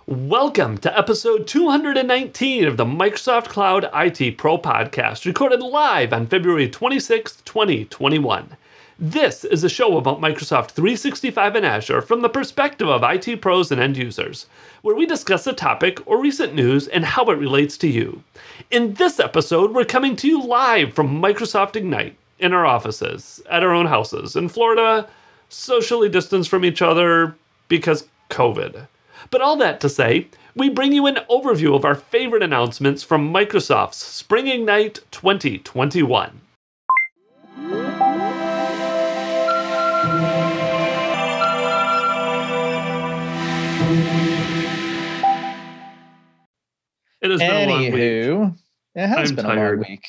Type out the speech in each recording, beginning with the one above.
Welcome to episode 219 of the Microsoft Cloud IT Pro Podcast, recorded live on February 26th, 2021. This is a show about Microsoft 365 and Azure from the perspective of IT pros and end users, where we discuss a topic or recent news and how it relates to you. In this episode, we're coming to you live from Microsoft Ignite in our offices, at our own houses in Florida, socially distanced from each other because COVID. But all that to say, we bring you an overview of our favorite announcements from Microsoft's Spring Ignite 2021. It has been a long week. It has been tired. A long week.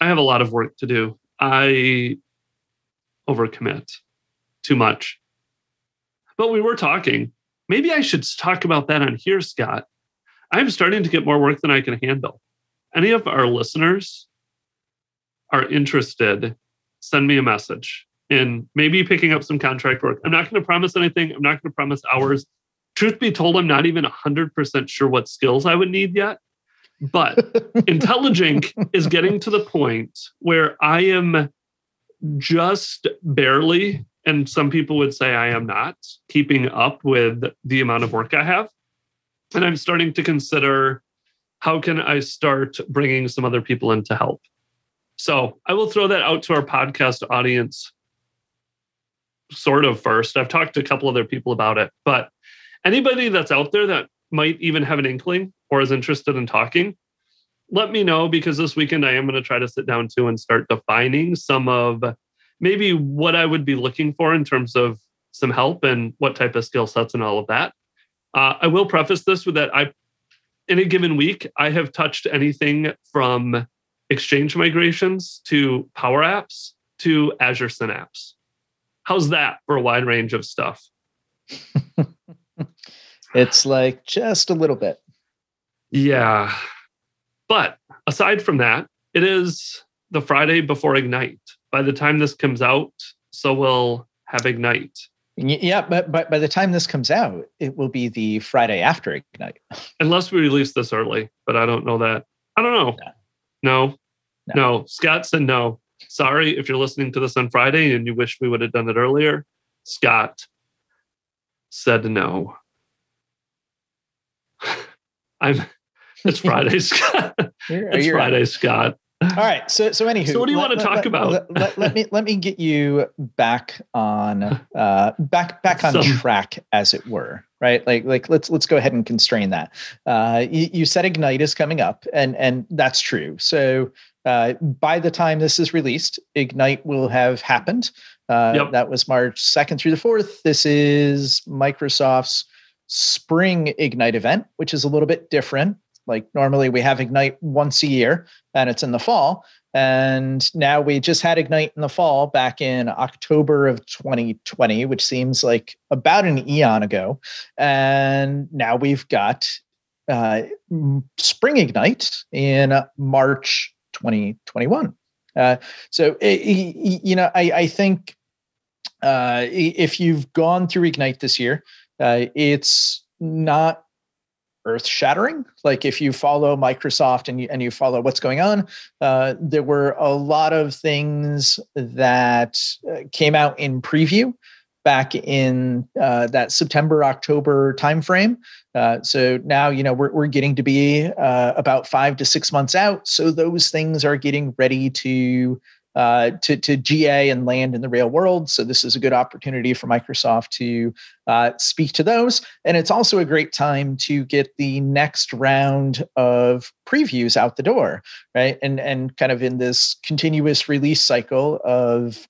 I have a lot of work to do. I overcommit too much. But we were talking. Maybe I should talk about that on here, Scott. I'm starting to get more work than I can handle. Any of our listeners are interested, send me a message in maybe picking up some contract work. I'm not going to promise anything. I'm not going to promise hours. Truth be told, I'm not even 100% sure what skills I would need yet. But IntelliGenk is getting to the point where I am just barely, and some people would say I am not, keeping up with the amount of work I have. And I'm starting to consider, how can I start bringing some other people in to help? So I will throw that out to our podcast audience sort of first. I've talked to a couple other people about it, but anybody that's out there that might even have an inkling or is interested in talking, let me know, because this weekend I am going to try to sit down too and start defining some of maybe what I would be looking for in terms of some help and what type of skill sets and all of that. I will preface this with that in a given week, I have touched anything from Exchange migrations to Power Apps to Azure Synapse. How's that for a wide range of stuff? It's like just a little bit. Yeah. But aside from that, it is the Friday before Ignite. By the time this comes out, so we'll have Ignite. Yeah, but by the time this comes out, it will be the Friday after Ignite. Unless we release this early, but I don't know that. I don't know. No. Scott said no. Sorry if you're listening to this on Friday and you wish we would have done it earlier. Scott said no. It's Friday, Scott. It's Friday, Scott. All right. So anywho, so what do you want to talk about? Let me get you back on track, as it were. Right. Like let's go ahead and constrain that. You said Ignite is coming up, and that's true. So by the time this is released, Ignite will have happened. Yep. That was March 2nd through the 4th. This is Microsoft's Spring Ignite event, which is a little bit different. Like normally we have Ignite once a year and it's in the fall. And now we just had Ignite in the fall back in October of 2020, which seems like about an eon ago. And now we've got Spring Ignite in March 2021. I think if you've gone through Ignite this year, it's not earth-shattering. Like if you follow Microsoft and you follow what's going on, there were a lot of things that came out in preview back in that September-October timeframe. So now we're getting to be about 5 to 6 months out. So those things are getting ready to GA and land in the real world. So this is a good opportunity for Microsoft to speak to those. And it's also a great time to get the next round of previews out the door, right? And kind of in this continuous release cycle of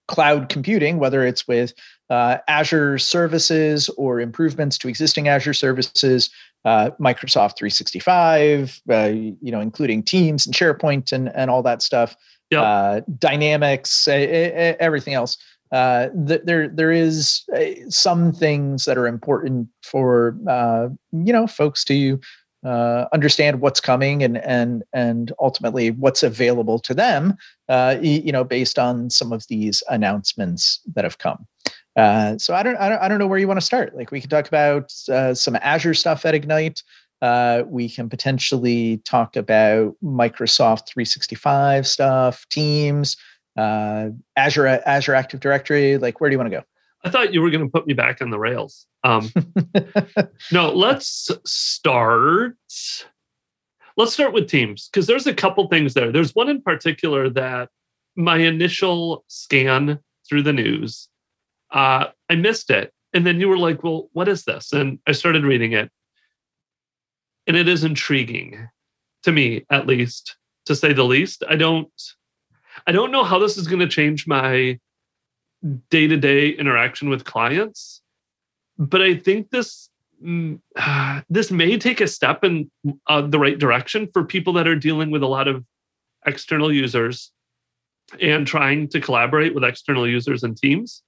cloud computing, whether it's with Azure services or improvements to existing Azure services, Microsoft 365, including Teams and SharePoint and all that stuff, yep. Dynamics, everything else. There is some things that are important for folks to understand what's coming and ultimately what's available to them, based on some of these announcements that have come. So I don't know where you want to start. Like we can talk about some Azure stuff at Ignite. We can potentially talk about Microsoft 365 stuff, Teams, Azure Active Directory. Like, where do you want to go? I thought you were going to put me back on the rails. No, let's start with Teams, because there's a couple things there. There's one in particular that my initial scan through the news, I missed it. And then you were like, well, what is this? And I started reading it. And it is intriguing to me, at least, to say the least. I don't know how this is going to change my day-to-day interaction with clients, but I think this may take a step in the right direction for people that are dealing with a lot of external users and trying to collaborate with external users and teams,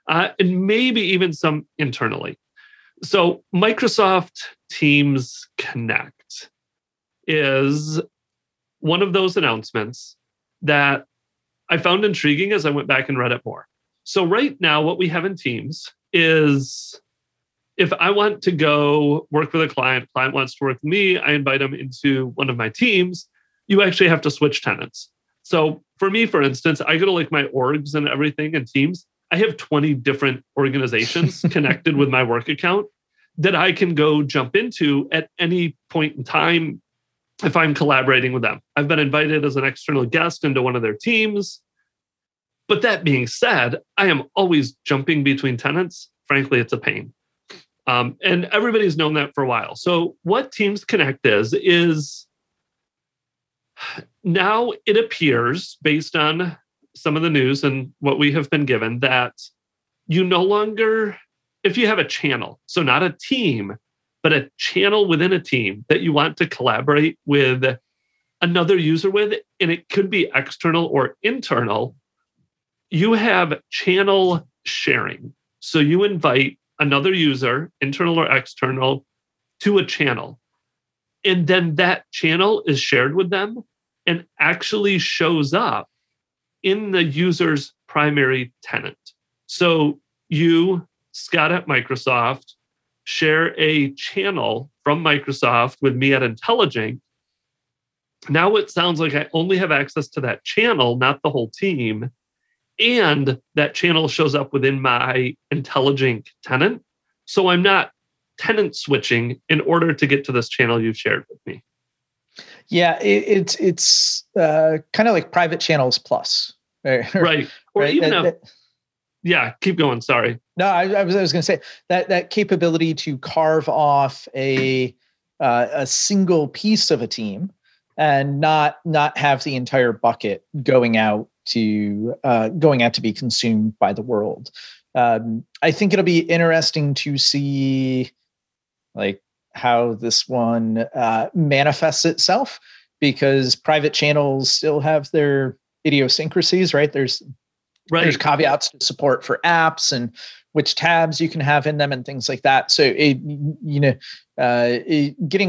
and maybe even some internally. So Microsoft Teams Connect is one of those announcements that I found intriguing as I went back and read it more. So right now, what we have in Teams is, if I want to go work with a client wants to work with me, I invite them into one of my teams. You actually have to switch tenants. So for me, for instance, I go to like my orgs and everything in Teams. I have 20 different organizations connected with my work account that I can go jump into at any point in time if I'm collaborating with them. I've been invited as an external guest into one of their teams. But that being said, I am always jumping between tenants. Frankly, it's a pain. And everybody's known that for a while. So what Teams Connect is now it appears, based on some of the news and what we have been given, that you no longer, if you have a channel, so not a team, but a channel within a team that you want to collaborate with another user with, and it could be external or internal, you have channel sharing. So you invite another user, internal or external, to a channel. And then that channel is shared with them and actually shows up in the user's primary tenant. So you, Scott at Microsoft, share a channel from Microsoft with me at Intelligent. Now it sounds like I only have access to that channel, not the whole team. And that channel shows up within my Intelligent tenant. So I'm not tenant switching in order to get to this channel you've shared with me. Yeah, it's kind of like private channels plus. Right. Or right? even yeah, keep going. Sorry. No, I was going to say that capability to carve off a single piece of a team and not have the entire bucket going out to be consumed by the world. I think it'll be interesting to see like how this one manifests itself, because private channels still have their idiosyncrasies, right? There's caveats to support for apps and which tabs you can have in them and things like that. So getting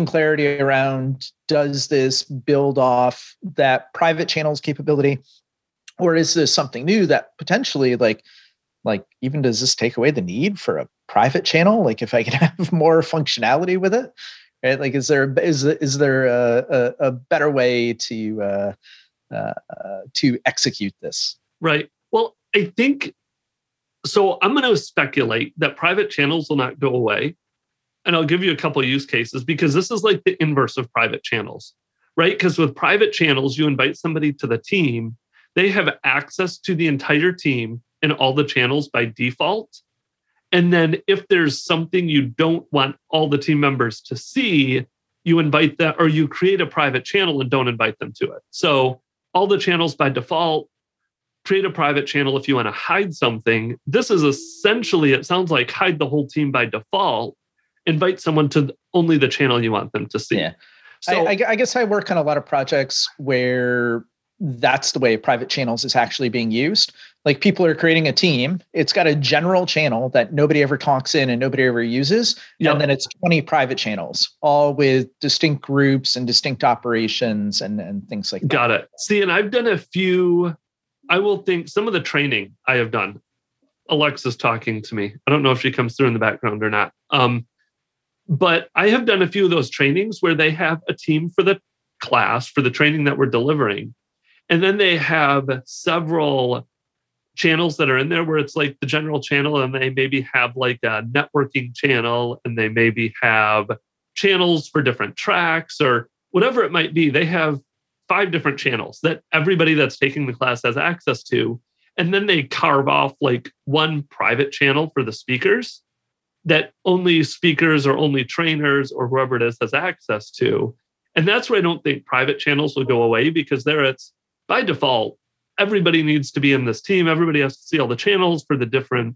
clarity around, does this build off that private channels capability, or is this something new that potentially like even does this take away the need for a private channel? Like if I can have more functionality with it, right? Like is there a better way to execute this? Right. Well, I think so. I'm going to speculate that private channels will not go away. And I'll give you a couple of use cases, because this is like the inverse of private channels, right? Because with private channels, you invite somebody to the team, they have access to the entire team and all the channels by default. And then if there's something you don't want all the team members to see, you invite them, or you create a private channel and don't invite them to it. So all the channels by default, create a private channel if you want to hide something. This is essentially, it sounds like hide the whole team by default, invite someone to only the channel you want them to see. Yeah. So I guess I work on a lot of projects where that's the way private channels is actually being used. Like people are creating a team. It's got a general channel that nobody ever talks in and nobody ever uses. Yep. And then it's 20 private channels, all with distinct groups and distinct operations and things like that. Got it. See, and I've done a few, I will think some of the training I have done Alexa's talking to me. I don't know if she comes through in the background or not. But I have done a few of those trainings where they have a team for the class, for the training that we're delivering. And then they have several channels that are in there where it's like the general channel, and they maybe have like a networking channel, and they maybe have channels for different tracks or whatever it might be. They have 5 different channels that everybody that's taking the class has access to. And then they carve off like one private channel for the speakers that only speakers or only trainers or whoever it is has access to. And that's where I don't think private channels will go away, because there it's by default, everybody needs to be in this team. Everybody has to see all the channels for the different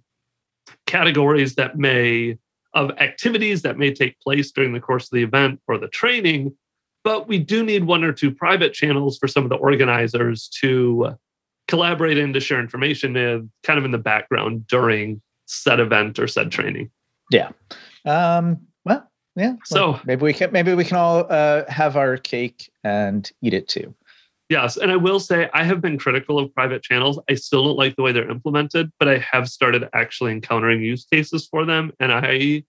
categories of activities that may take place during the course of the event or the training. But we do need 1 or 2 private channels for some of the organizers to collaborate and to share information with, kind of in the background during said event or said training. Yeah. Well, yeah. So maybe we can all have our cake and eat it too. Yes. And I will say I have been critical of private channels. I still don't like the way they're implemented, but I have started actually encountering use cases for them. And I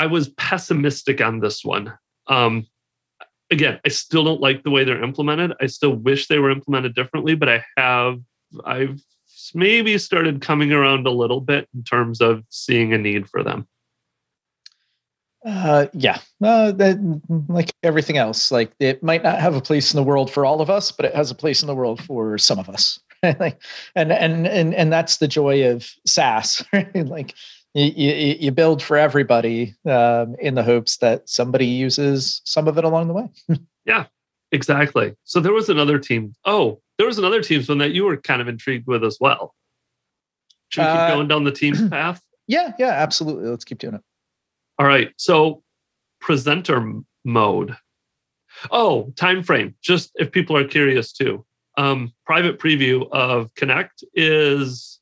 was pessimistic on this one. Again, I still don't like the way they're implemented. I still wish they were implemented differently, but I've maybe started coming around a little bit in terms of seeing a need for them. Yeah, like everything else, like it might not have a place in the world for all of us, but it has a place in the world for some of us. Like, and that's the joy of SaaS, right? Like you build for everybody in the hopes that somebody uses some of it along the way. Yeah, exactly. So there was another team. Oh, there was another teams one that you were kind of intrigued with as well. Should we keep going down the teams path? Yeah, absolutely. Let's keep doing it. All right. So presenter mode. Oh, time frame. Just if people are curious too. Private preview of Connect is,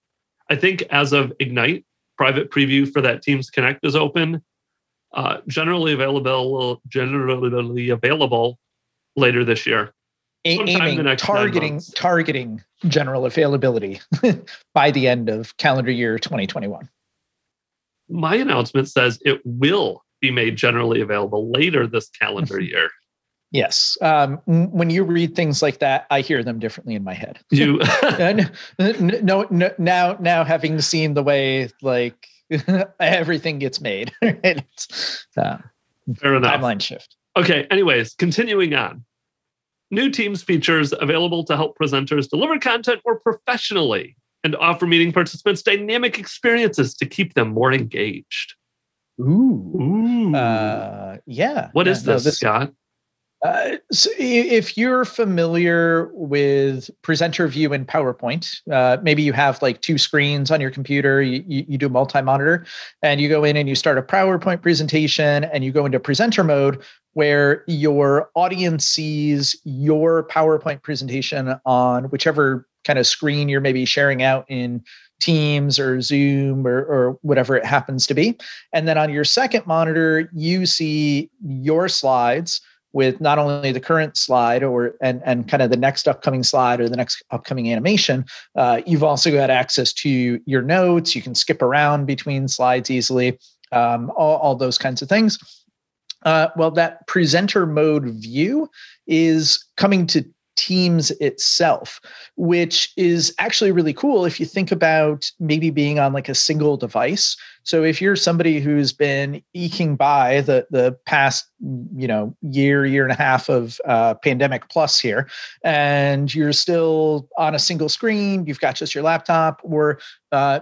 I think as of Ignite, private preview for that Teams Connect is open. Generally available later this year. Targeting general availability by the end of calendar year 2021. My announcement says it will be made generally available later this calendar year. Yes. When you read things like that, I hear them differently in my head. You no, now having seen the way like everything gets made, it's, fair enough. Timeline shift. Okay. Anyways, continuing on. New Teams features available to help presenters deliver content more professionally and offer meeting participants dynamic experiences to keep them more engaged. Ooh. Yeah. What is this, Scott? So if you're familiar with presenter view in PowerPoint, maybe you have like 2 screens on your computer, you do multi-monitor, and you go in and you start a PowerPoint presentation and you go into presenter mode where your audience sees your PowerPoint presentation on whichever kind of screen you're maybe sharing out in Teams or Zoom or whatever it happens to be. And then on your second monitor, you see your slides with not only the current slide and kind of the next upcoming slide or the next upcoming animation. You've also got access to your notes. You can skip around between slides easily, all those kinds of things. Well, that presenter mode view is coming to Teams itself, which is actually really cool if you think about maybe being on like a single device. So if you're somebody who's been eking by the past, year and a half of pandemic plus here, and you're still on a single screen, you've got just your laptop, or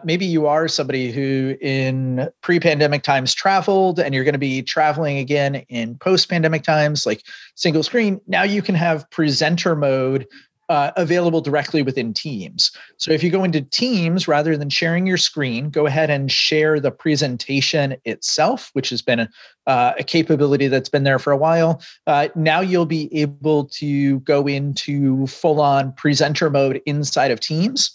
maybe you are somebody who in pre-pandemic times traveled and you're going to be traveling again in post-pandemic times, like single screen. Now you can have presenter mode available directly within Teams. So if you go into Teams, rather than sharing your screen, go ahead and share the presentation itself, which has been a capability that's been there for a while. Now you'll be able to go into full-on presenter mode inside of Teams,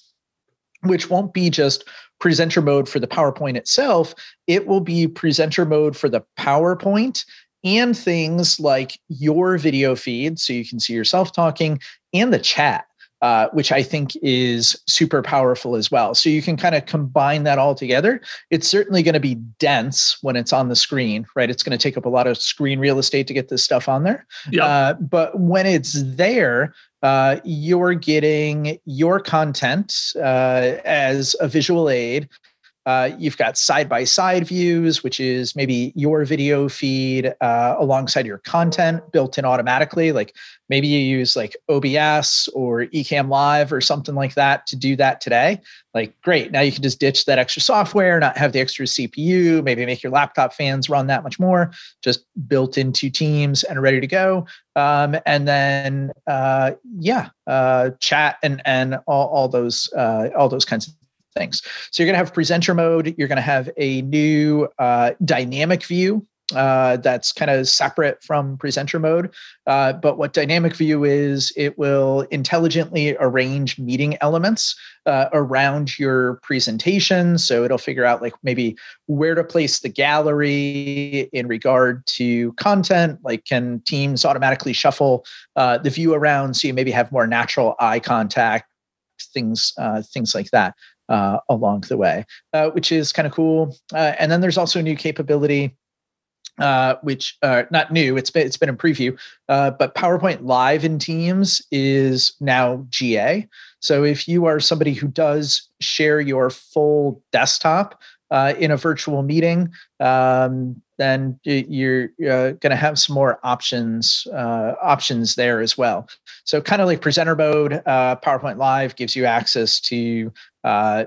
which won't be just presenter mode for the PowerPoint itself. It will be presenter mode for the PowerPoint and things like your video feed, so you can see yourself talking, and the chat. which I think is super powerful as well. So you can kind of combine that all together. It's certainly going to be dense when it's on the screen, right? It's going to take up a lot of screen real estate to get this stuff on there. Yep. But when it's there, you're getting your content as a visual aid. You've got side-by-side views, which is maybe your video feed alongside your content built in automatically. Like maybe you use like OBS or Ecamm Live or something like that to do that today. Like, great. Now you can just ditch that extra software, not have the extra CPU, maybe make your laptop fans run that much more, just built into Teams and ready to go. And then, chat and all those kinds of things. So you're going to have presenter mode. You're going to have a new dynamic view that's kind of separate from presenter mode. But what dynamic view is, it will intelligently arrange meeting elements around your presentation. So it'll figure out like maybe where to place the gallery in regard to content. Like, can Teams automatically shuffle the view around so you maybe have more natural eye contact, things like that. Along the way, which is kind of cool. And then there's also a new capability, which not new, it's been in preview, but PowerPoint Live in Teams is now GA. So if you are somebody who does share your full desktop in a virtual meeting, then you're going to have some more options there as well. So kind of like presenter mode, PowerPoint Live gives you access to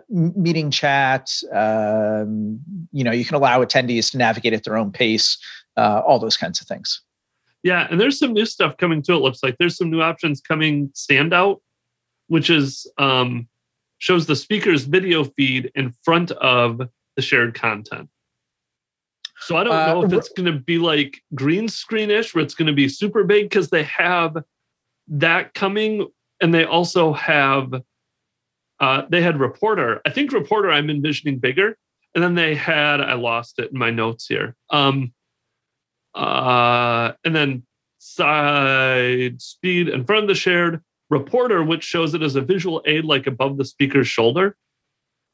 meeting chat. You can allow attendees to navigate at their own pace, all those kinds of things. Yeah, and there's some new stuff coming too. It looks like there's some new options coming. Standout, which is shows the speaker's video feed in front of the shared content. So I don't know if it's going to be like green screen-ish, where it's going to be super big, because they have that coming, and they also have they had Reporter. I think Reporter I'm envisioning bigger, and then they had, I lost it in my notes here. And then side speed in front of the shared Reporter, which shows it as a visual aid, like above the speaker's shoulder.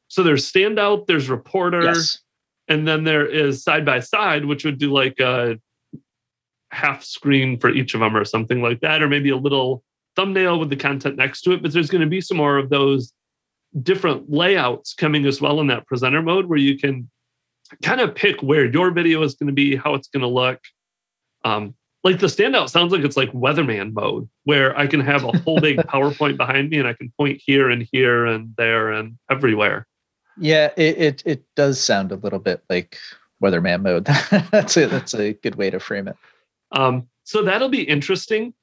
So there's Standout, there's Reporter. Yes. And then there is side by side, which would do like a half screen for each of them or something like that, or maybe a little thumbnail with the content next to it. But there's going to be some more of those different layouts coming as well in that presenter mode, where you can kind of pick where your video is going to be, how it's going to look. Like the Standout sounds like it's like weatherman mode, where I can have a whole big PowerPoint behind me and I can point here and there and everywhere. Yeah, it does sound a little bit like weatherman mode. That's a good way to frame it. So that'll be interesting.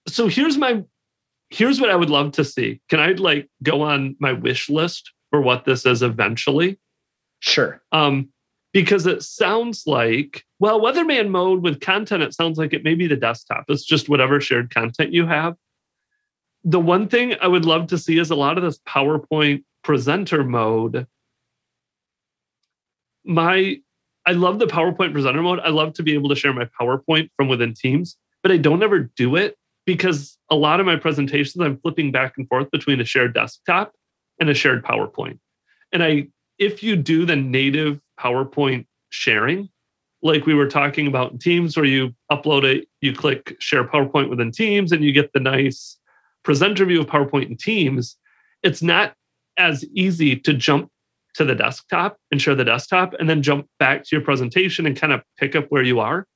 So here's what I would love to see. Can I like go on my wish list for what this is eventually? Sure. Because it sounds like, well, weatherman mode with content, it sounds like it may be the desktop. It's just whatever shared content you have. The one thing I would love to see is a lot of this PowerPoint presenter mode. I love the PowerPoint presenter mode. I love to be able to share my PowerPoint from within Teams, but I don't ever do it because a lot of my presentations, I'm flipping back and forth between a shared desktop and a shared PowerPoint. And if you do the native PowerPoint sharing, like we were talking about in Teams, where you upload it, you click share PowerPoint within Teams, and you get the nice presenter view of PowerPoint in Teams, it's not as easy to jump to the desktop and share the desktop and then jump back to your presentation and kind of pick up where you are.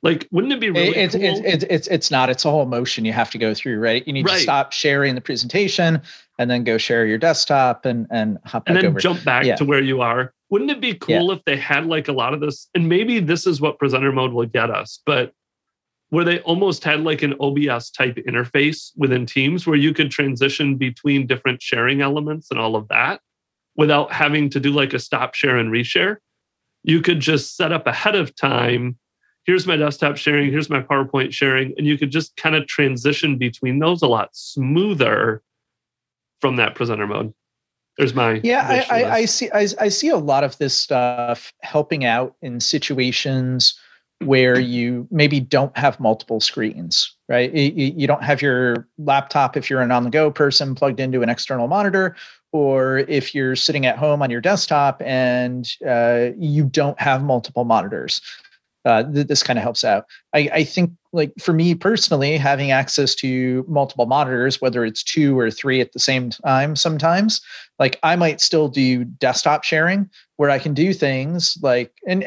Like, wouldn't it be really cool? It's not. It's a whole motion you have to go through, right? You need to stop sharing the presentation and then go share your desktop and hop back over. And then jump back to where you are. Wouldn't it be cool if they had like a lot of this, and maybe this is what presenter mode will get us, but where they almost had like an OBS type interface within Teams where you could transition between different sharing elements and all of that without having to do like a stop share and reshare. You could just set up ahead of time, here's my desktop sharing, here's my PowerPoint sharing, and you could just kind of transition between those a lot smoother from that presenter mode. There's my I see a lot of this stuff helping out in situations where you maybe don't have multiple screens, right? You don't have your laptop, if you're an on-the-go person, plugged into an external monitor, or if you're sitting at home on your desktop and you don't have multiple monitors. This kind of helps out. I think, like, for me personally, having access to multiple monitors, whether it's 2 or 3 at the same time, sometimes, like, I might still do desktop sharing where I can do things like, and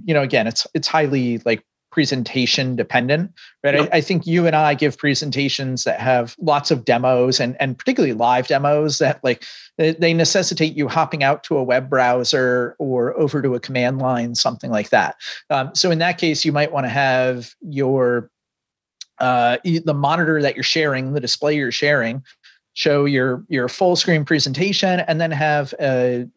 again, it's highly like presentation dependent, right? Yep. I think you and I give presentations that have lots of demos and particularly live demos that, like, they necessitate you hopping out to a web browser or over to a command line, something like that. So in that case, you might want to have your the monitor that you're sharing, the display you're sharing, show your full screen presentation, and then have a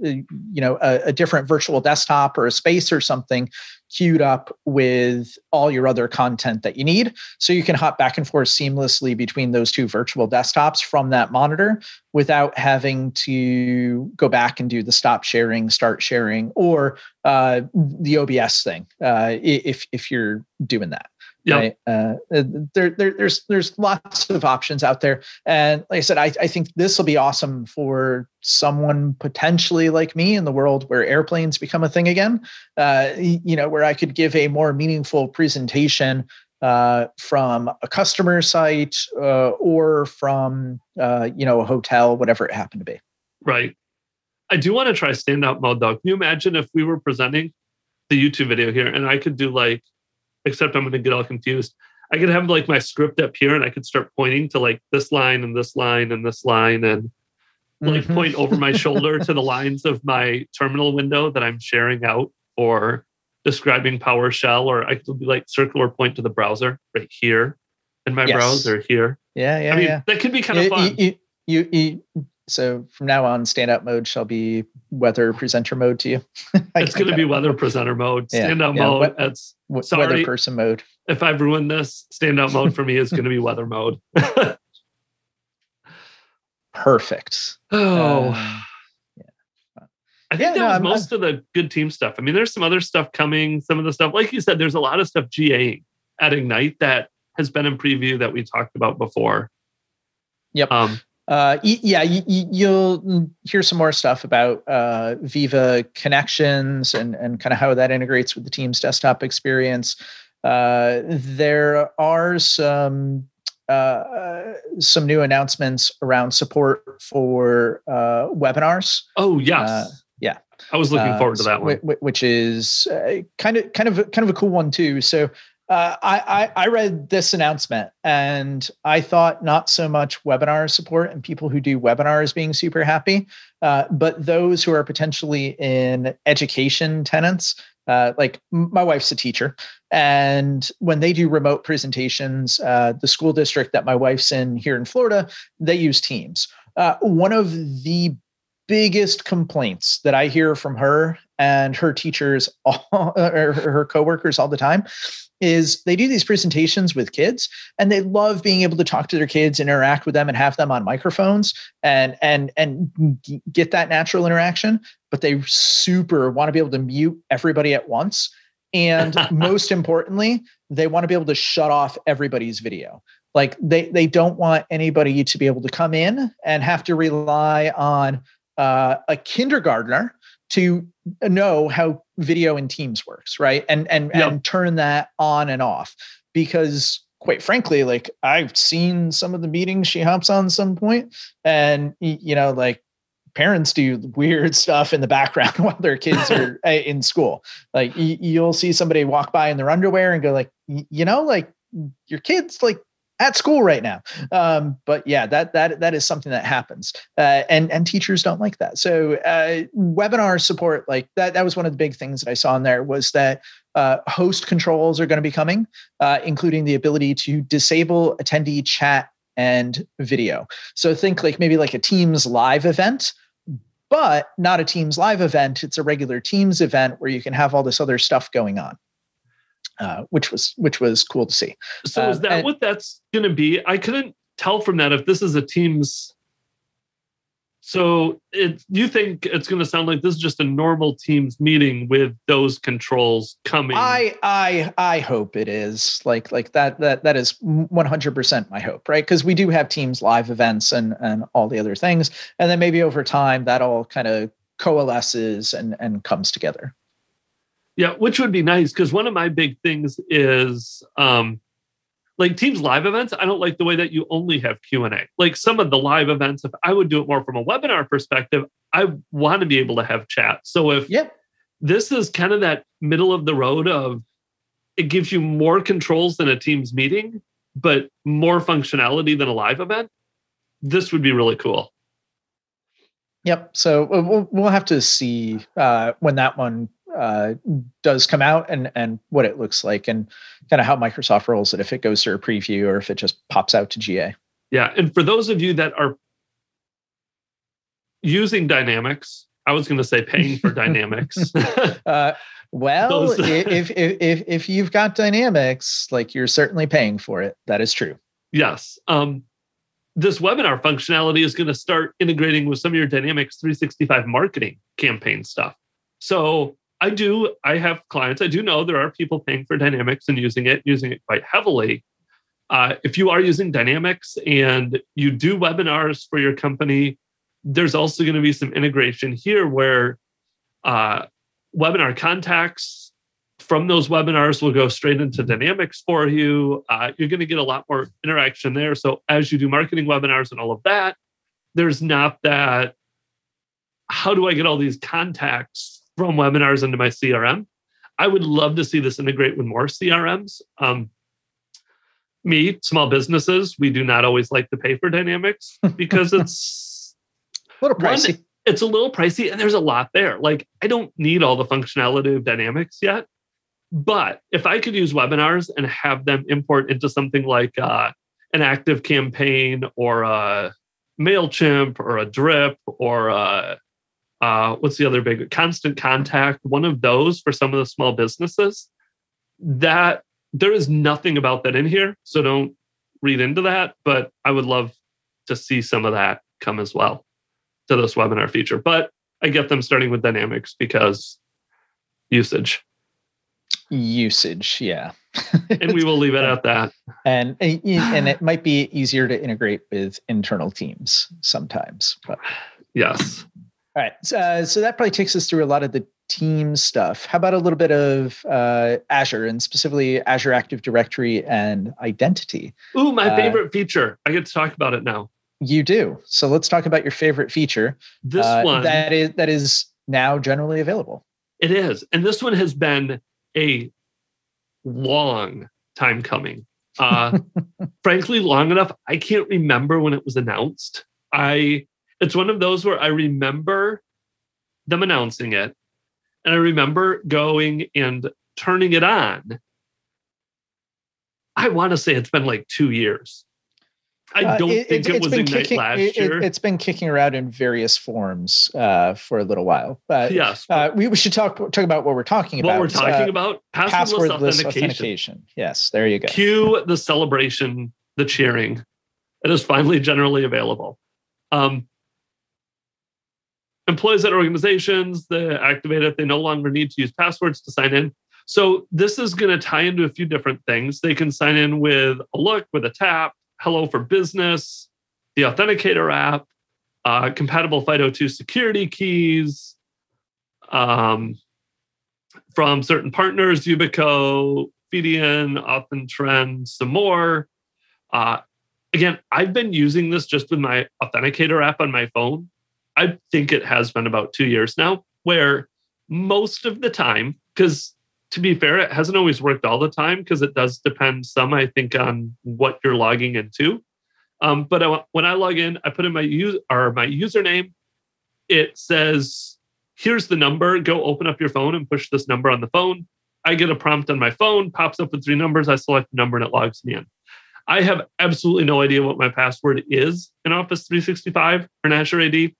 different virtual desktop or a space or something queued up with all your other content that you need, so you can hop back and forth seamlessly between those 2 virtual desktops from that monitor without having to go back and do the stop sharing, start sharing, or the OBS thing if you're doing that. Yep. Right. There's lots of options out there. And like I said, I think this will be awesome for someone potentially like me in the world where airplanes become a thing again, where I could give a more meaningful presentation from a customer site or from, a hotel, whatever it happened to be. Right. I do want to try standout mode, though. Can you imagine if we were presenting the YouTube video here and I could do, like, except I'm going to get all confused, I could have, like, my script up here and I could start pointing to, like, this line and this line and this line and like point over my shoulder to the lines of my terminal window that I'm sharing out or describing PowerShell, or I could be like circular point to the browser right here in my browser here. Yeah. That could be kind of fun. So from now on, standout mode shall be weather presenter mode to you. It's going to be weather presenter mode. Standout mode. That's weather person mode. If I've ruined this, standout mode for me is going to be weather mode. Perfect. I think that was most of the good team stuff. I mean, there's some other stuff coming. Some of the stuff, like you said, there's a lot of stuff GAing at Ignite that has been in preview that we talked about before. Yep. You'll hear some more stuff about Viva connections and kind of how that integrates with the Teams desktop experience. There are some new announcements around support for webinars. Oh, yes. Yeah. I was looking forward to that one, which is kind of a cool one too. So I read this announcement and I thought not so much webinar support and people who do webinars being super happy, but those who are potentially in education tenants. Like my wife's a teacher, and when they do remote presentations, the school district that my wife's in here in Florida, they use Teams. One of the biggest complaints that I hear from her and her teachers, or her coworkers all the time, is they do these presentations with kids and they love being able to talk to their kids, interact with them, and have them on microphones and get that natural interaction. But they super want to be able to mute everybody at once. And most importantly, they want to be able to shut off everybody's video. Like they don't want anybody to be able to come in and have to rely on a kindergartner to know how video in Teams works, right? And turn that on and off. Because quite frankly, like I've seen some of the meetings she hops on some point, and like parents do weird stuff in the background while their kids are in school. Like you'll see somebody walk by in their underwear and go like, like your kid's like at school right now. But yeah, that is something that happens. And teachers don't like that. So webinar support, like that was one of the big things that I saw in there, was that host controls are going to be coming, including the ability to disable attendee chat and video. So think like maybe like a Teams live event, but not a Teams live event. It's a regular Teams event where you can have all this other stuff going on. Which was cool to see. So is that what that's going to be? I couldn't tell from that if this is a Teams So you think it's going to sound like this is just a normal Teams meeting with those controls coming? I hope it is like that is 100% my hope, right? Because we do have Teams live events and all the other things, and then maybe over time that all kind of coalesces and comes together. Yeah, which would be nice, because one of my big things is like Teams live events. I don't like the way that you only have Q&A. Like some of the live events, if I would do it more from a webinar perspective, I want to be able to have chat. So if this is kind of that middle of the road of it gives you more controls than a Teams meeting, but more functionality than a live event, this would be really cool. Yep. So we'll have to see when that one does come out and what it looks like and kind of how Microsoft rolls it, if it goes through a preview or if it just pops out to GA. Yeah. And for those of you that are using Dynamics, I was going to say paying for Dynamics. Well, if you've got Dynamics, like you're certainly paying for it. That is true. Yes. This webinar functionality is going to start integrating with some of your Dynamics 365 marketing campaign stuff. So I have clients. I do know there are people paying for Dynamics and using it quite heavily. If you are using Dynamics and you do webinars for your company, there's also going to be some integration here where webinar contacts from those webinars will go straight into Dynamics for you. You're going to get a lot more interaction there. So as you do marketing webinars and all of that, there's not that, how do I get all these contacts from webinars into my CRM? I would love to see this integrate with more CRMs. Small businesses, we do not always like to pay for Dynamics because it's a little pricey. It's a little pricey and there's a lot there. Like I don't need all the functionality of Dynamics yet, but if I could use webinars and have them import into something like an Active Campaign or a MailChimp or a Drip or what's the other big Constant Contact, one of those for some of the small businesses, that there is nothing about that in here. So don't read into that, but I would love to see some of that come as well to this webinar feature. But I get them starting with Dynamics because usage. Yeah. And we will leave it at that. And it might be easier to integrate with internal teams sometimes. But. Yes. All right. So that probably takes us through a lot of the team stuff. How about a little bit of Azure and specifically Azure Active Directory and Identity? Ooh, my favorite feature. I get to talk about it now. You do. So let's talk about your favorite feature. This one that is now generally available. It is. And this one has been a long time coming. Frankly, long enough, I can't remember when it was announced. It's one of those where I remember them announcing it, and I remember going and turning it on. I want to say it's been like 2 years. I don't think it was Ignite last year. It's been kicking around in various forms for a little while. But yes, we should talk about what we're talking about. What we're talking about? Passwordless authentication. Yes, there you go. Cue the celebration, the cheering. It is finally generally available. Employees at organizations that activate it, they no longer need to use passwords to sign in. So this is going to tie into a few different things. They can sign in with a look, with a tap, Hello for Business, the Authenticator app, compatible FIDO2 security keys from certain partners, Yubico, Fidian, AuthentTrend, some more. Again, I've been using this just with my Authenticator app on my phone. I think it has been about 2 years now, where most of the time, because to be fair, it hasn't always worked all the time because it does depend some, I think, on what you're logging into. But when I log in, I put in my username. It says, here's the number. Go open up your phone and push this number on the phone. I get a prompt on my phone, pops up with 3 numbers. I select the number and it logs me in. I have absolutely no idea what my password is in Office 365 or in Azure AD.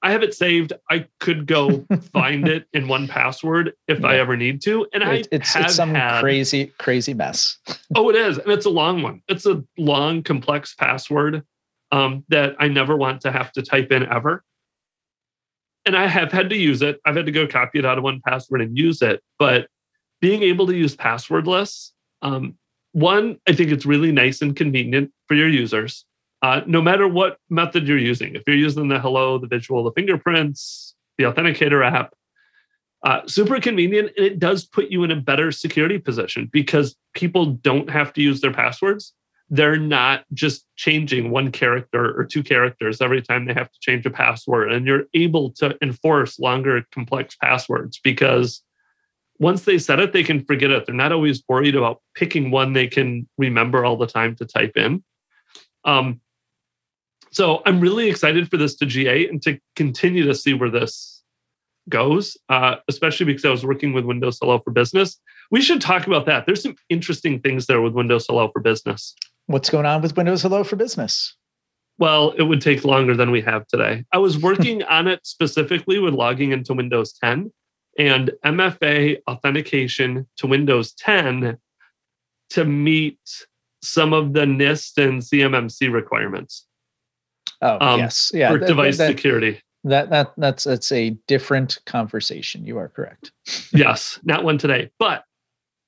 I have it saved. I could go find it in 1Password if I ever need to. And it's some crazy mess. Oh, it is. And it's a long one. It's a long, complex password that I never want to have to type in ever. and I have had to use it. I've had to go copy it out of 1Password and use it. But being able to use passwordless, one, I think it's really nice and convenient for your users, no matter what method you're using. If you're using the Hello, the visual, the fingerprints, the Authenticator app, super convenient. And it does put you in a better security position because people don't have to use their passwords. They're not just changing one character or two characters every time they have to change a password. And you're able to enforce longer, complex passwords because once they set it, they can forget it. They're not always worried about picking one they can remember all the time to type in. So I'm really excited for this to GA and to continue to see where this goes, especially because I was working with Windows Hello for Business. We should talk about that. There's some interesting things there with Windows Hello for Business. What's going on with Windows Hello for Business? Well, it would take longer than we have today. I was working on it specifically with logging into Windows 10 and MFA authentication to Windows 10 to meet some of the NIST and CMMC requirements. Oh, yes. Yeah. For device security. That's a different conversation. You are correct. Yes, not one today. But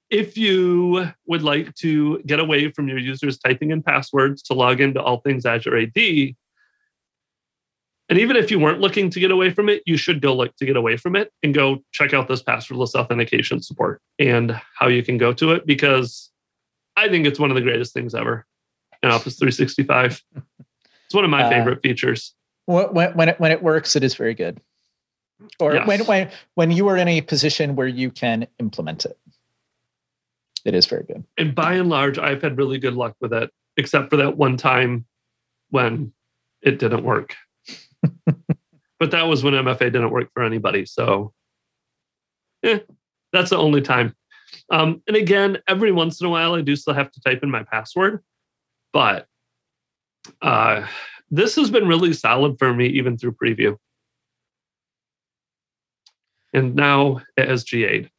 if you would like to get away from your users typing in passwords to log into all things Azure AD, and even if you weren't looking to get away from it, you should go look to get away from it and go check out this passwordless authentication support and how you can go to it, because I think it's one of the greatest things ever in Office 365. It's one of my favorite features. When it works, it is very good. Or yes. when you are in a position where you can implement it, it is very good. And by and large, I've had really good luck with it, except for that one time when it didn't work. But that was when MFA didn't work for anybody. So that's the only time. And again, every once in a while, I do still have to type in my password. But this has been really solid for me, even through preview. And now it has GA'd.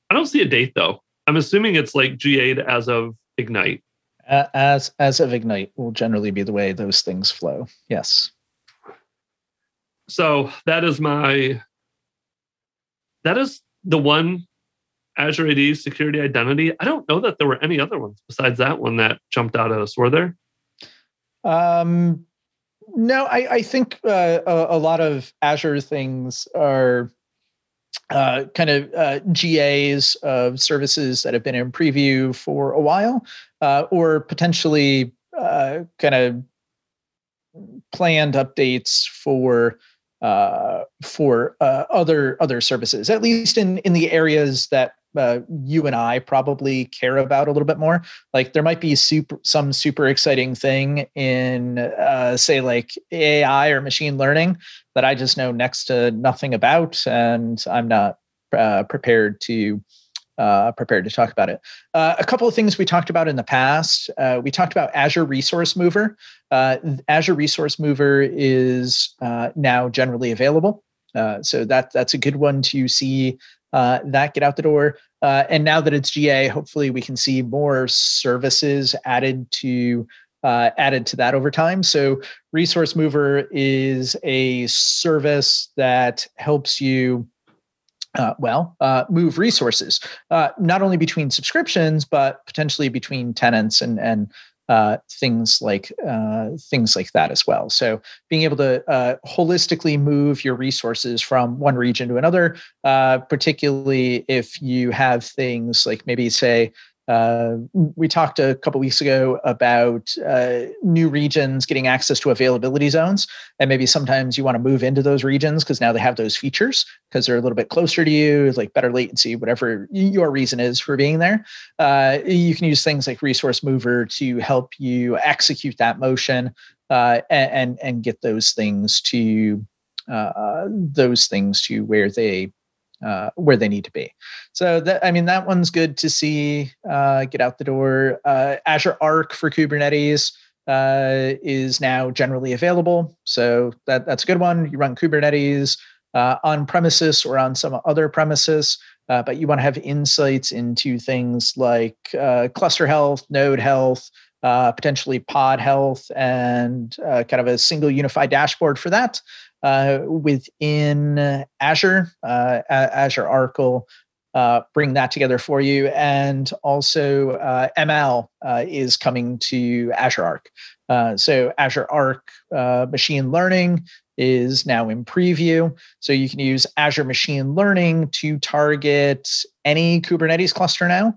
I don't see a date, though. I'm assuming it's like GA'd as of Ignite. As of Ignite will generally be the way those things flow. Yes. So that is the one Azure AD security identity. I don't know that there were any other ones besides that one that jumped out at us. Were there? No, I think a lot of Azure things are kind of GAs of services that have been in preview for a while, or potentially kind of planned updates for other services, at least in the areas that you and I probably care about a little bit more. Like there might be some super exciting thing in say like AI or machine learning that I just know next to nothing about, and I'm not prepared to talk about it. A couple of things we talked about in the past. We talked about Azure Resource Mover. Azure Resource Mover is now generally available. So that's a good one to see that get out the door. And now that it's GA, hopefully we can see more services added to that over time. So Resource Mover is a service that helps you move resources, not only between subscriptions, but potentially between tenants and things like that as well. So being able to holistically move your resources from one region to another, particularly if you have things like maybe say, we talked a couple weeks ago about new regions getting access to availability zones. And maybe sometimes you want to move into those regions because now they have those features because they're a little bit closer to you, like better latency, whatever your reason is for being there. You can use things like Resource Mover to help you execute that motion and get those things to where they need to be. So that one's good to see get out the door. Azure Arc for Kubernetes is now generally available. So that's a good one. You run Kubernetes on premises or on some other premises, but you want to have insights into things like cluster health, node health, potentially pod health, and kind of a single unified dashboard for that within Azure. Azure Arc will bring that together for you. And also ML is coming to Azure Arc. So Azure Arc machine learning is now in preview. So you can use Azure Machine Learning to target any Kubernetes cluster now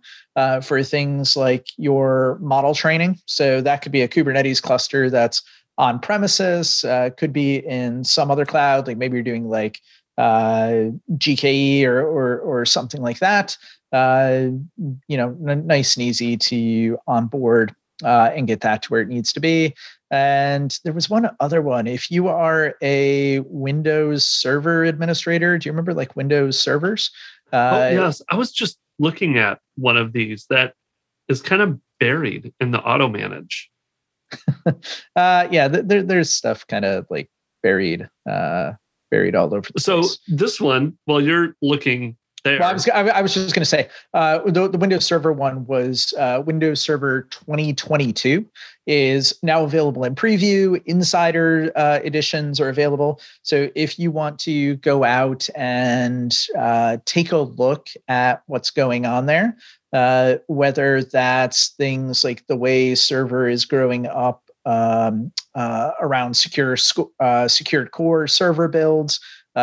for things like your model training. So that could be a Kubernetes cluster that's on premises, could be in some other cloud, like maybe you're doing like GKE or something like that. Nice and easy to onboard and get that to where it needs to be. And there was one other one. If you are a Windows Server administrator, do you remember like Windows servers? Yes. I was just looking at one of these that is kind of buried in the auto manage. There's stuff kind of like buried all over the place. So this one, while you're looking there. Well, I was just going to say, the Windows Server one was Windows Server 2022 is now available in preview. Insider editions are available. So if you want to go out and take a look at what's going on there, whether that's things like the way server is growing up around secured core server builds,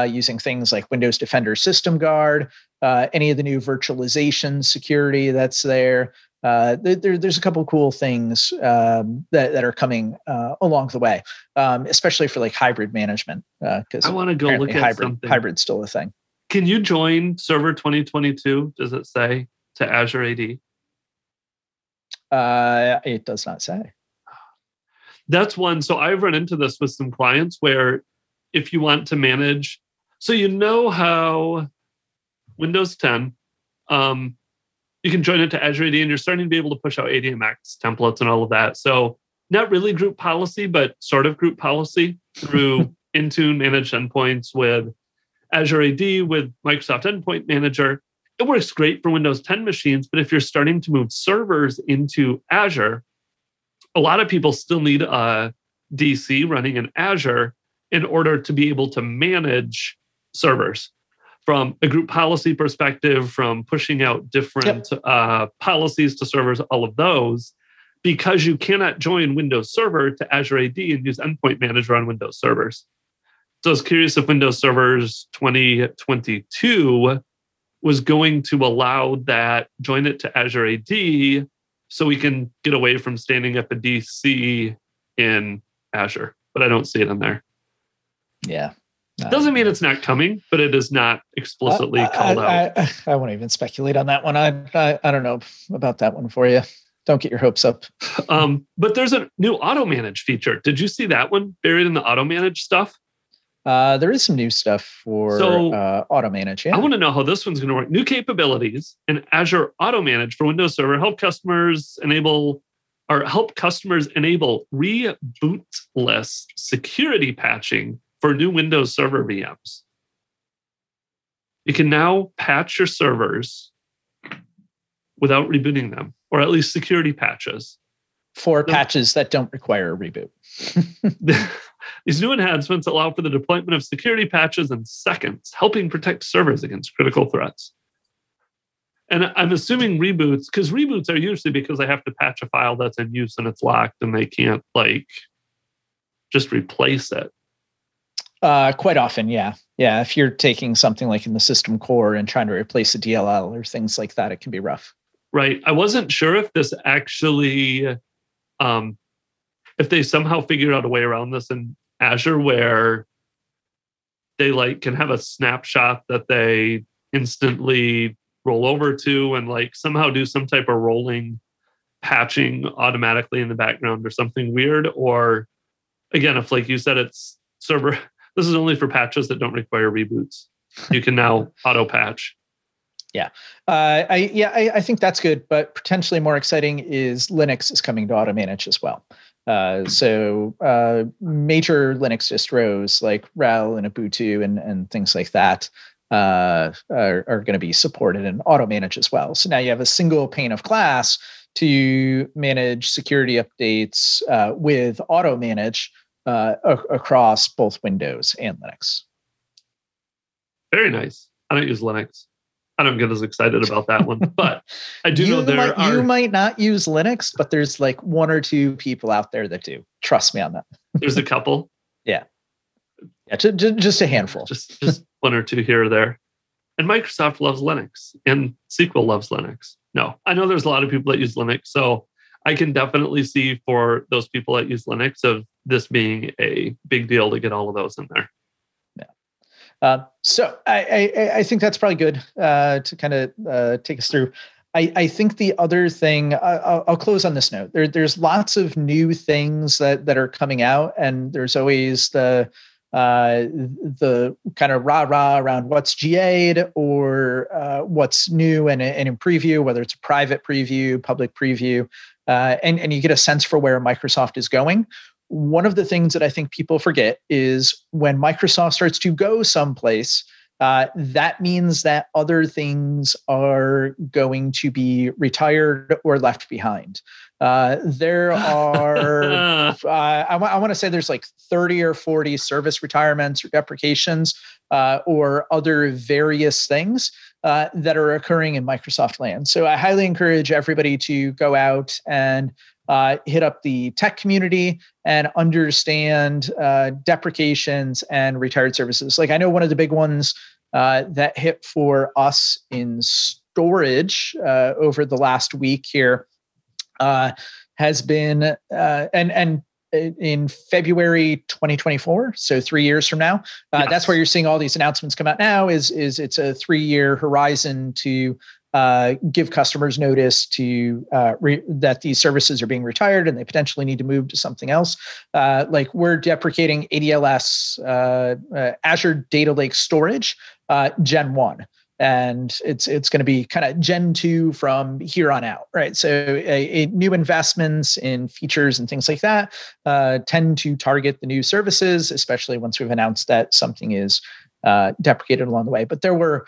using things like Windows Defender System Guard, any of the new virtualization security that's there. There's a couple of cool things that are coming along the way, especially for like hybrid management. Because I want to go look at something. Hybrid's still a thing. Can you join Server 2022? Does it say to Azure AD? It does not say. That's one. So I've run into this with some clients where if you want to manage, so you know how Windows 10, you can join it to Azure AD and you're starting to be able to push out ADMX templates and all of that. So not really group policy, but sort of group policy through Intune managed endpoints with Azure AD, with Microsoft Endpoint Manager. It works great for Windows 10 machines, but if you're starting to move servers into Azure, a lot of people still need a DC running in Azure in order to be able to manage servers from a group policy perspective, from pushing out different policies to servers, all of those, because you cannot join Windows Server to Azure AD and use Endpoint Manager on Windows servers. So I was curious if Windows Servers 2022 was going to allow that, join it to Azure AD, so we can get away from standing up a DC in Azure. But I don't see it in there. Yeah. Doesn't mean it's not coming, but it is not explicitly called out. I won't even speculate on that one. I don't know about that one for you. Don't get your hopes up. But there's a new auto manage feature. Did you see that one buried in the auto manage stuff? There is some new stuff for auto manage. Yeah. I want to know how this one's going to work. New capabilities in Azure Auto Manage for Windows Server help customers enable rebootless security patching for new Windows Server VMs. You can now patch your servers without rebooting them, or at least security patches. For patches that don't require a reboot. These new enhancements allow for the deployment of security patches in seconds, helping protect servers against critical threats. And I'm assuming reboots, because reboots are usually because they have to patch a file that's in use and it's locked and they can't just replace it. Quite often, yeah. Yeah, if you're taking something like in the system core and trying to replace a DLL or things like that, it can be rough. Right. I wasn't sure if this actually, if they somehow figured out a way around this in Azure where they can have a snapshot that they instantly roll over to and somehow do some type of rolling patching automatically in the background or something weird. Or again, if like you said, it's server, this is only for patches that don't require reboots. You can now auto patch. Yeah. I think that's good, but potentially more exciting is Linux is coming to auto manage as well. So major Linux distros like RHEL and Ubuntu and things like that are going to be supported and auto manage as well. So now you have a single pane of glass to manage security updates with auto manage across both Windows and Linux. Very nice. I don't use Linux. I don't get as excited about that one, but I do know you might not use Linux, but there's like one or two people out there that do. Trust me on that. There's a couple. Yeah, just a handful. Just one or two here or there. And Microsoft loves Linux, and SQL loves Linux. No, I know there's a lot of people that use Linux, so I can definitely see for those people that use Linux of this being a big deal to get all of those in there. So I think that's probably good to kind of take us through. I think the other thing, I'll close on this note. There's lots of new things that are coming out, and there's always the kind of rah-rah around what's GA'd or what's new and in preview, whether it's a private preview, public preview, and you get a sense for where Microsoft is going. One of the things that I think people forget is when Microsoft starts to go someplace, that means that other things are going to be retired or left behind. There are, I want to say there's like 30 or 40 service retirements or deprecations or other various things that are occurring in Microsoft land. So I highly encourage everybody to go out and hit up the tech community and understand deprecations and retired services. Like I know one of the big ones that hit for us in storage over the last week here has been, and in February 2024, so 3 years from now, yes. That's where you're seeing all these announcements come out now is it's a 3-year horizon to give customers notice to that these services are being retired and they potentially need to move to something else. Like we're deprecating ADLS, Azure Data Lake Storage, Gen 1. And it's going to be kind of Gen 2 from here on out, right? So new investments in features and things like that tend to target the new services, especially once we've announced that something is deprecated along the way. But there were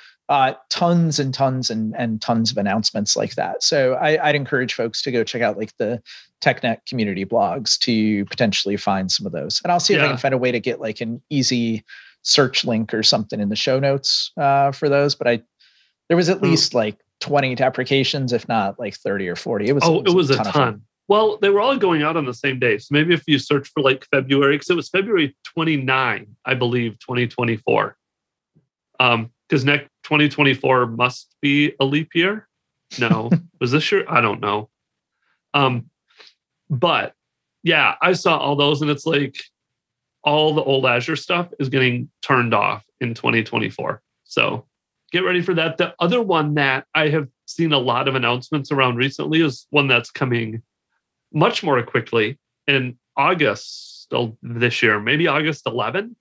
tons and tons and tons of announcements like that. So I'd encourage folks to go check out like the TechNet community blogs to potentially find some of those. And I'll see if I can find a way to get like an easy search link or something in the show notes for those. But there was at least like 20 deprecations, if not like 30 or 40. It was a ton. Well, they were all going out on the same day. So maybe if you search for like February, because it was February 29, I believe, 2024. Because next 2024 must be a leap year. No, was this year? I don't know. But yeah, I saw all those, and it's like all the old Azure stuff is getting turned off in 2024. So get ready for that. The other one that I have seen a lot of announcements around recently is one that's coming much more quickly in August of this year, maybe August 11.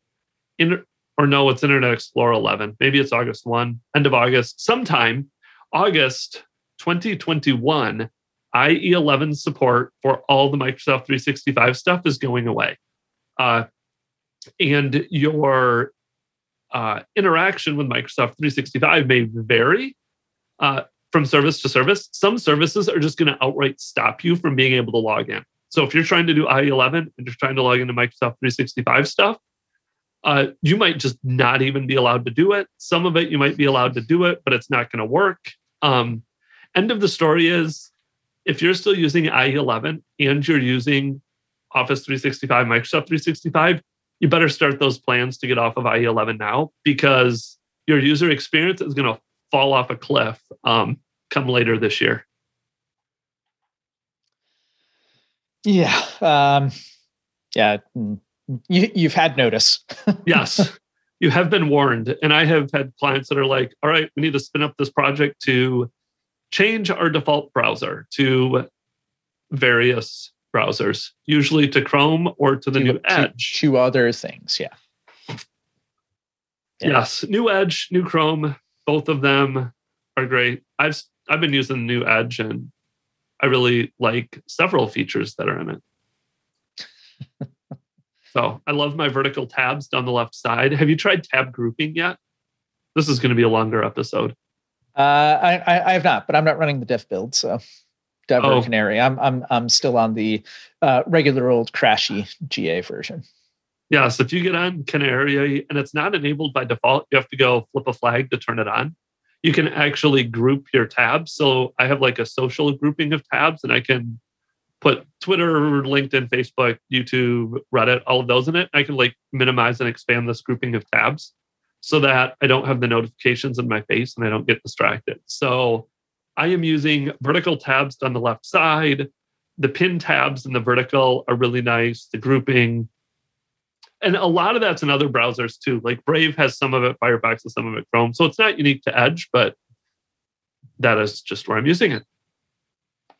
Or no, it's Internet Explorer 11. Maybe it's August 1, end of August. Sometime August 2021, IE11 support for all the Microsoft 365 stuff is going away. And your interaction with Microsoft 365 may vary from service to service. Some services are just going to outright stop you from being able to log in. So if you're trying to do IE11 and you're trying to log into Microsoft 365 stuff, you might just not even be allowed to do it. Some of it you might be allowed to do it, but it's not going to work. End of the story is, if you're still using IE11 and you're using Office 365, Microsoft 365, you better start those plans to get off of IE11 now, because your user experience is going to fall off a cliff come later this year. Yeah. You've had notice. Yes, you have been warned. And I have had clients that are like, all right, we need to spin up this project to change our default browser to various browsers, usually to Chrome or to the new Edge. To other things, yeah. Yes, new Edge, new Chrome, both of them are great. I've been using the new Edge, and I really like several features that are in it. So I love my vertical tabs down the left side. Have you tried tab grouping yet? This is going to be a longer episode. I have not, but I'm not running the diff build, so Dev Canary. I'm still on the regular old crashy GA version. Yes, if you get on Canary and it's not enabled by default, you have to go flip a flag to turn it on. You can actually group your tabs. So I have like a social grouping of tabs, and I can put Twitter, LinkedIn, Facebook, YouTube, Reddit, all of those in it. I can like minimize and expand this grouping of tabs so that I don't have the notifications in my face and I don't get distracted. So I am using vertical tabs on the left side. The pin tabs in the vertical are really nice. The grouping. And a lot of that's in other browsers too. Like Brave has some of it, Firefox has some of it, Chrome. So it's not unique to Edge, but that is just where I'm using it.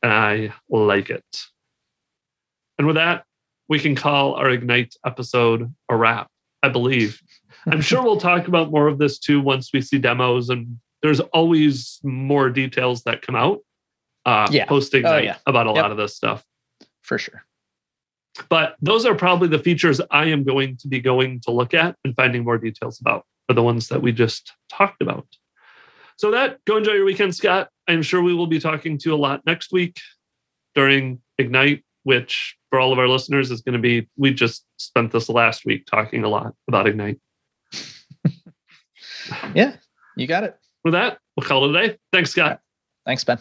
And I like it. And with that, we can call our Ignite episode a wrap, I believe. I'm sure we'll talk about more of this too once we see demos, and there's always more details that come out post Ignite about a lot of this stuff. For sure. But those are probably the features I am going to be going to look at and finding more details about are the ones that we just talked about. So go enjoy your weekend, Scott. I'm sure we will be talking to you a lot next week during Ignite, which for all of our listeners is going to be, we just spent this last week talking a lot about Ignite. Yeah, you got it. With that, we'll call it a day. Thanks, Scott. Thanks, Ben.